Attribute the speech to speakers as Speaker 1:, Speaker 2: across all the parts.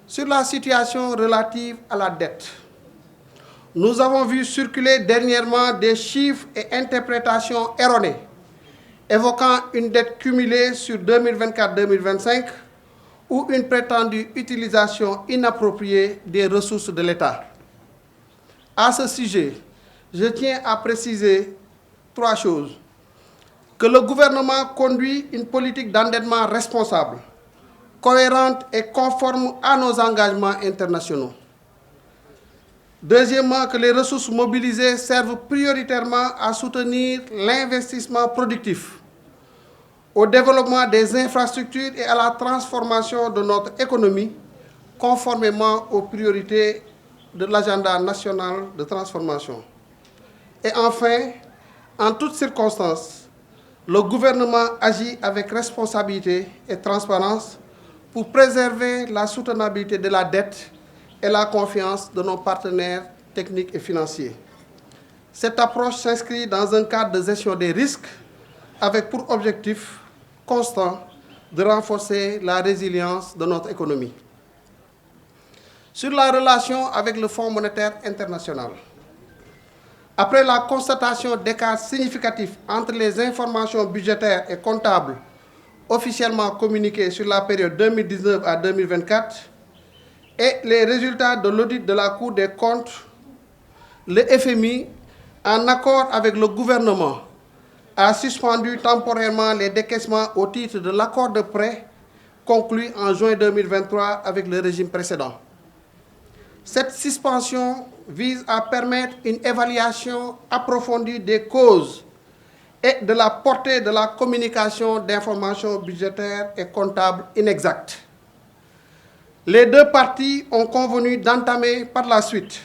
Speaker 1: Sur la situation relative à la dette, nous avons vu circuler dernièrement des chiffres et interprétations erronées évoquant une dette cumulée sur 2024-2025 ou une prétendue utilisation inappropriée des ressources de l'État. À ce sujet, je tiens à préciser 3 choses. Que le gouvernement conduit une politique d'endettement responsable, cohérente et conforme à nos engagements internationaux. Deuxièmement, que les ressources mobilisées servent prioritairement à soutenir l'investissement productif, au développement des infrastructures et à la transformation de notre économie, conformément aux priorités de l'agenda national de transformation. Et enfin, en toutes circonstances, le gouvernement agit avec responsabilité et transparence pour préserver la soutenabilité de la dette et la confiance de nos partenaires techniques et financiers. Cette approche s'inscrit dans un cadre de gestion des risques avec pour objectif constant de renforcer la résilience de notre économie. Sur la relation avec le Fonds monétaire international, après la constatation d'écarts significatifs entre les informations budgétaires et comptables officiellement communiquées sur la période 2019 à 2024 et les résultats de l'audit de la Cour des comptes, le FMI, en accord avec le gouvernement, a suspendu temporairement les décaissements au titre de l'accord de prêt conclu en juin 2023 avec le régime précédent. Cette suspension vise à permettre une évaluation approfondie des causes et de la portée de la communication d'informations budgétaires et comptables inexactes. Les deux parties ont convenu d'entamer par la suite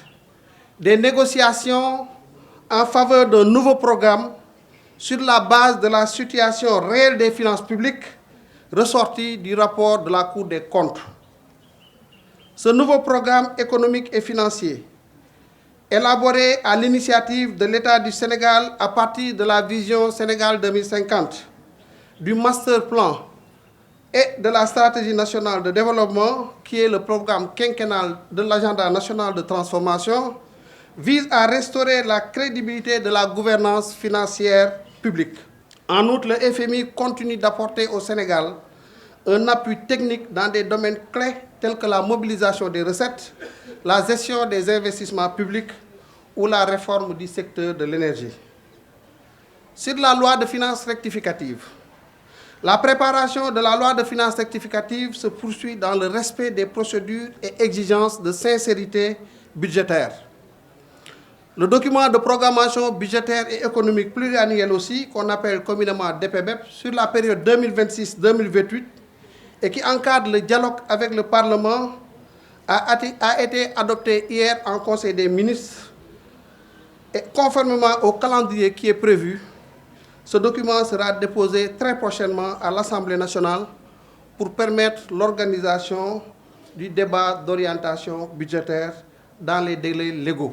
Speaker 1: des négociations en faveur d'un nouveau programme sur la base de la situation réelle des finances publiques ressortie du rapport de la Cour des comptes. Ce nouveau programme économique et financier, élaboré à l'initiative de l'État du Sénégal à partir de la vision Sénégal 2050, du Master Plan et de la Stratégie nationale de développement, qui est le programme quinquennal de l'agenda national de transformation, vise à restaurer la crédibilité de la gouvernance financière publique. En outre, le FMI continue d'apporter au Sénégal un appui technique dans des domaines clés tels que la mobilisation des recettes, la gestion des investissements publics ou la réforme du secteur de l'énergie. Sur la loi de finances rectificative, la préparation de la loi de finances rectificative se poursuit dans le respect des procédures et exigences de sincérité budgétaire. Le document de programmation budgétaire et économique pluriannuel aussi, qu'on appelle communément DPBEP, sur la période 2026-2028, et qui encadre le dialogue avec le Parlement, a été adopté hier en Conseil des ministres. Et conformément au calendrier qui est prévu, ce document sera déposé très prochainement à l'Assemblée nationale pour permettre l'organisation du débat d'orientation budgétaire dans les délais légaux.